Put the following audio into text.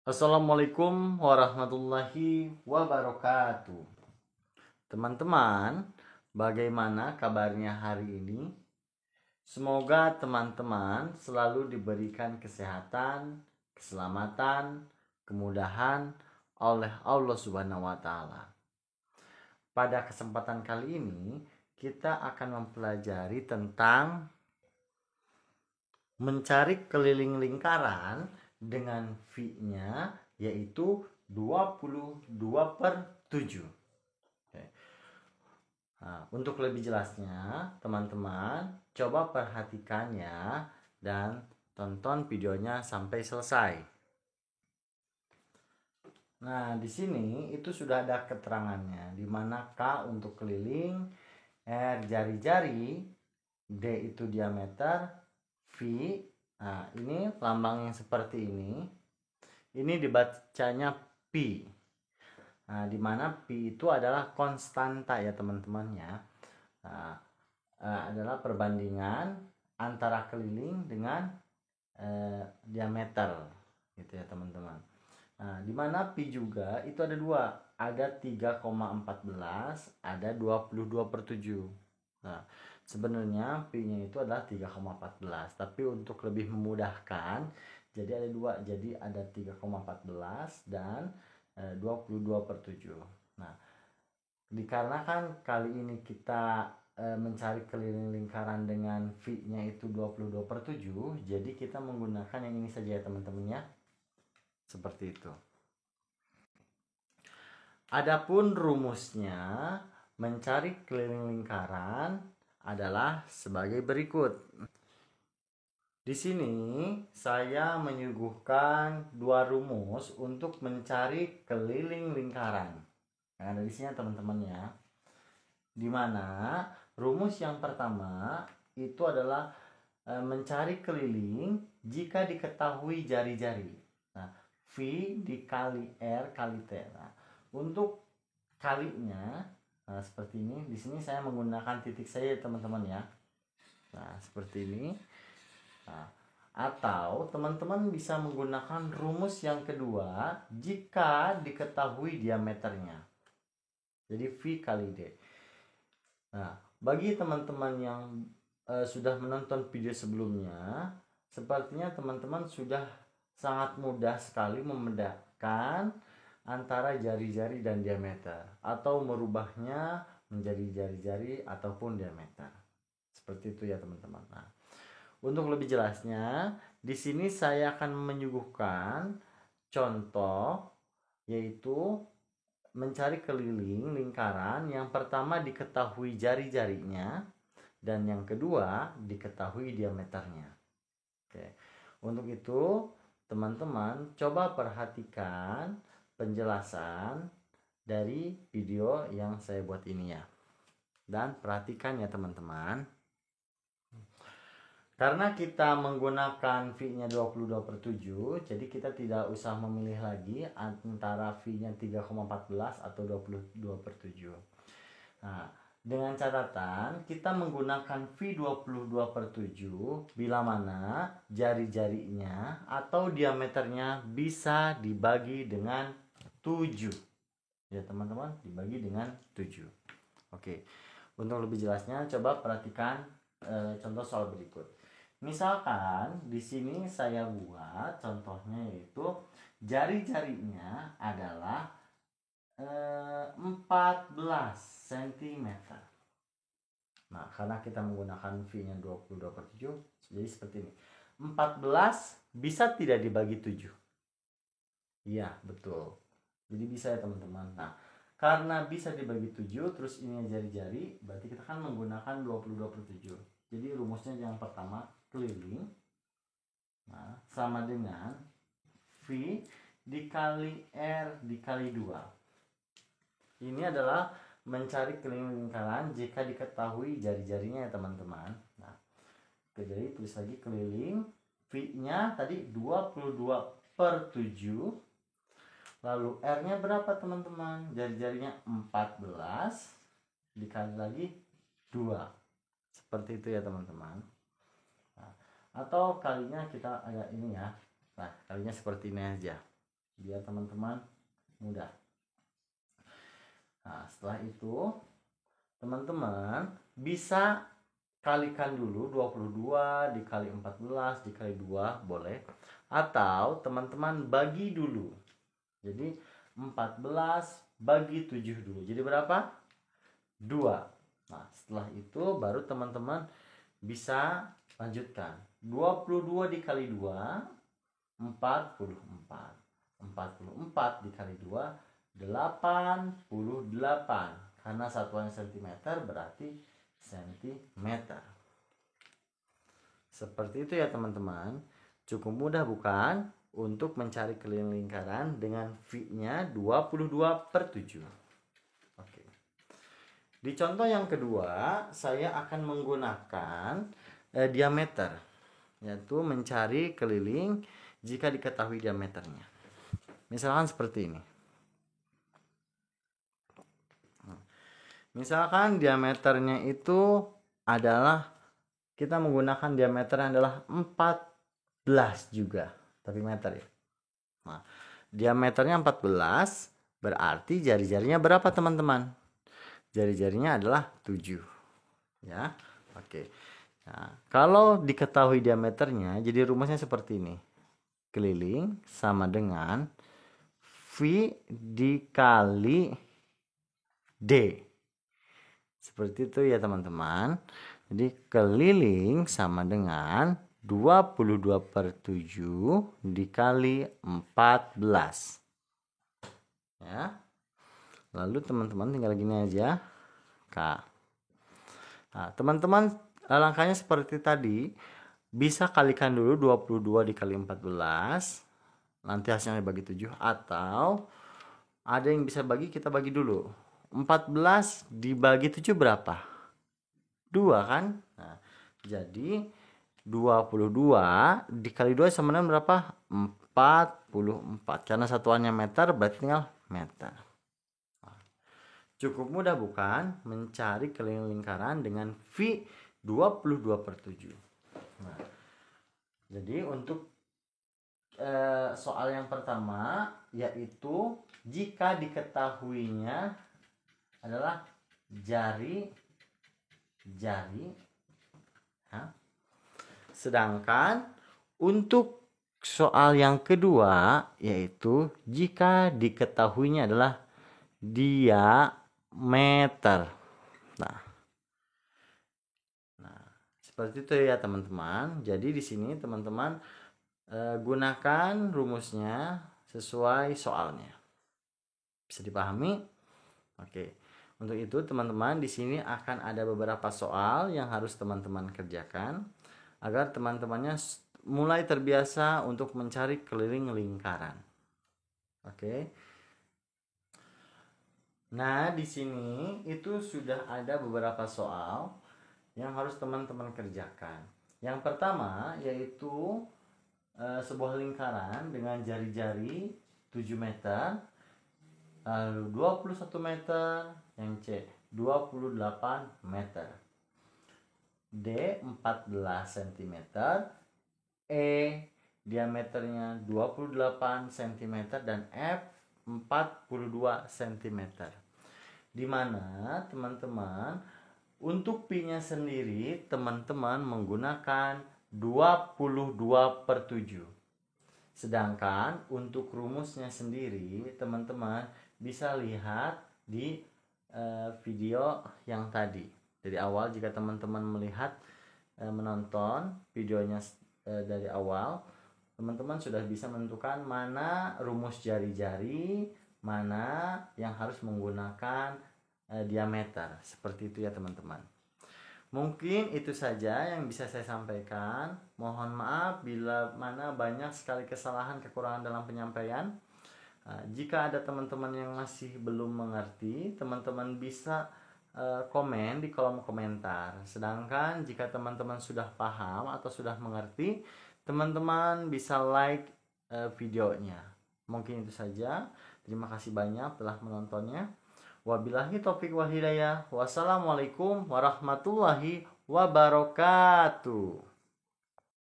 Assalamualaikum warahmatullahi wabarakatuh. Teman-teman, bagaimana kabarnya hari ini? Semoga teman-teman selalu diberikan kesehatan, keselamatan, kemudahan oleh Allah Subhanahu wa taala. Pada kesempatan kali ini, kita akan mempelajari tentang mencari keliling lingkaran dengan V-nya yaitu 22/7. Oke. Nah, untuk lebih jelasnya, teman-teman coba perhatikan ya dan tonton videonya sampai selesai. Nah, di sini itu sudah ada keterangannya di mana K untuk keliling, R jari-jari, D itu diameter, V. Nah, ini lambang yang seperti ini. Ini dibacanya pi. Nah, di mana pi itu adalah konstanta ya teman-teman ya. Nah, adalah perbandingan antara keliling dengan diameter gitu ya teman-teman. Nah, di mana pi juga itu ada dua, ada 3,14, ada 22/7. Nah, sebenarnya pi-nya itu adalah 3,14, tapi untuk lebih memudahkan jadi ada dua, jadi ada 3,14 dan 22/7. Nah, dikarenakan kali ini kita mencari keliling lingkaran dengan V-nya itu 22/7, jadi kita menggunakan yang ini saja ya teman-teman ya. Seperti itu. Adapun rumusnya mencari keliling lingkaran adalah sebagai berikut. Di sini saya menyuguhkan dua rumus untuk mencari keliling lingkaran. Yang ada di sini teman-teman ya. Dimana rumus yang pertama itu adalah mencari keliling jika diketahui jari-jari. Nah, V dikali R kali T. Nah, untuk kalinya seperti ini. Di sini saya menggunakan titik saja teman-teman ya. Nah, seperti ini. Nah, atau teman-teman bisa menggunakan rumus yang kedua jika diketahui diameternya. Jadi V kali D. Nah, bagi teman-teman yang sudah menonton video sebelumnya, sepertinya teman-teman sudah sangat mudah sekali membedakan antara jari-jari dan diameter atau merubahnya menjadi jari-jari ataupun diameter. Seperti itu ya teman-teman. Nah, untuk lebih jelasnya, di sini saya akan menyuguhkan contoh yaitu mencari keliling lingkaran. Yang pertama diketahui jari-jarinya dan yang kedua diketahui diameternya. Oke. Untuk itu, teman-teman coba perhatikan penjelasan dari video yang saya buat ini ya. Dan perhatikan ya teman-teman. Karena kita menggunakan V-nya 22/7, jadi kita tidak usah memilih lagi antara V-nya 3,14 atau 22/7. Nah, dengan catatan kita menggunakan V 22/7 bila mana jari-jarinya atau diameternya bisa dibagi dengan 7. Ya teman-teman, dibagi dengan 7. Oke. Untuk lebih jelasnya coba perhatikan contoh soal berikut. Misalkan di sini saya buat contohnya yaitu jari-jarinya adalah 14 cm. Nah, karena kita menggunakan V-nya 22/7, jadi seperti ini. 14 bisa tidak dibagi 7? Iya, betul. Jadi bisa ya teman-teman. Nah, karena bisa dibagi 7, terus ini jari-jari, berarti kita kan menggunakan 22/7. Jadi rumusnya yang pertama keliling, nah, sama dengan V dikali R dikali 2. Ini adalah mencari keliling lingkaran jika diketahui jari-jarinya ya teman-teman. Nah, jadi tulis lagi keliling, V-nya tadi 22/7. Lalu R-nya berapa teman-teman? Jari-jarinya 14 dikali lagi 2. Seperti itu ya teman-teman. Nah, atau kalinya kita agak ini ya. Nah, kalinya seperti ini aja. biar teman-teman mudah. Nah, setelah itu teman-teman bisa kalikan dulu 22 dikali 14 dikali 2 boleh, atau teman-teman bagi dulu. Jadi 14 bagi 7 dulu. Jadi berapa? 2. Nah, setelah itu baru teman-teman bisa lanjutkan. 22 dikali 2 44. 44 dikali 2 88. Karena satuan cm berarti cm. Seperti itu ya teman-teman. Cukup mudah bukan untuk mencari keliling lingkaran dengan V-nya 22/7. Oke. Di contoh yang kedua, saya akan menggunakan diameter, yaitu mencari keliling jika diketahui diameternya. Misalkan seperti ini. Misalkan diameternya itu adalah, kita menggunakan diameternya adalah 14 juga, tapi meter ya. Nah, diameternya 14 berarti jari-jarinya berapa teman-teman? Jari-jarinya adalah 7. Ya. Oke. Nah, kalau diketahui diameternya, jadi rumusnya seperti ini. Keliling sama dengan V dikali D. Seperti itu ya teman-teman. Jadi keliling sama dengan 22/7 dikali 14. Ya. Lalu teman-teman tinggal gini aja. K. Nah, teman-teman langkahnya seperti tadi. Bisa kalikan dulu 22 dikali 14. Nanti hasilnya bagi 7. Atau ada yang bisa bagi, kita bagi dulu. 14 dibagi 7 berapa? 2 kan? Nah, jadi 22 dikali 2 sama dengan berapa? 44. Karena satuannya meter berarti tinggal meter. Nah, cukup mudah bukan mencari keliling lingkaran dengan V 22/7. Nah, jadi untuk soal yang pertama, yaitu jika diketahuinya adalah jari. Nah, sedangkan untuk soal yang kedua, yaitu jika diketahuinya adalah diameter. Nah, seperti itu ya teman-teman. Jadi di sini teman-teman gunakan rumusnya sesuai soalnya. Bisa dipahami? Oke. Untuk itu teman-teman di sini akan ada beberapa soal yang harus teman-teman kerjakan agar teman-temannya mulai terbiasa untuk mencari keliling lingkaran. Oke. Nah, di sini itu sudah ada beberapa soal yang harus teman-teman kerjakan. Yang pertama yaitu sebuah lingkaran dengan jari-jari 7 meter, lalu 21 meter, yang C 28 meter, D 14 cm, E diameternya 28 cm, dan F 42 cm. Dimana teman-teman untuk pi-nya sendiri teman-teman menggunakan 22/7. Sedangkan untuk rumusnya sendiri teman-teman bisa lihat di video yang tadi. Dari awal jika teman-teman melihat menonton videonya dari awal, teman-teman sudah bisa menentukan mana rumus jari-jari, mana yang harus menggunakan diameter. Seperti itu ya teman-teman. Mungkin itu saja yang bisa saya sampaikan. Mohon maaf bila mana banyak sekali kesalahan kekurangan dalam penyampaian. Jika ada teman-teman yang masih belum mengerti, teman-teman bisa komen di kolom komentar. Sedangkan jika teman-teman sudah paham atau sudah mengerti, teman-teman bisa like videonya. Mungkin itu saja. Terima kasih banyak telah menontonnya. Wabillahi taufiq wal hidayah. Wassalamualaikum warahmatullahi wabarakatuh.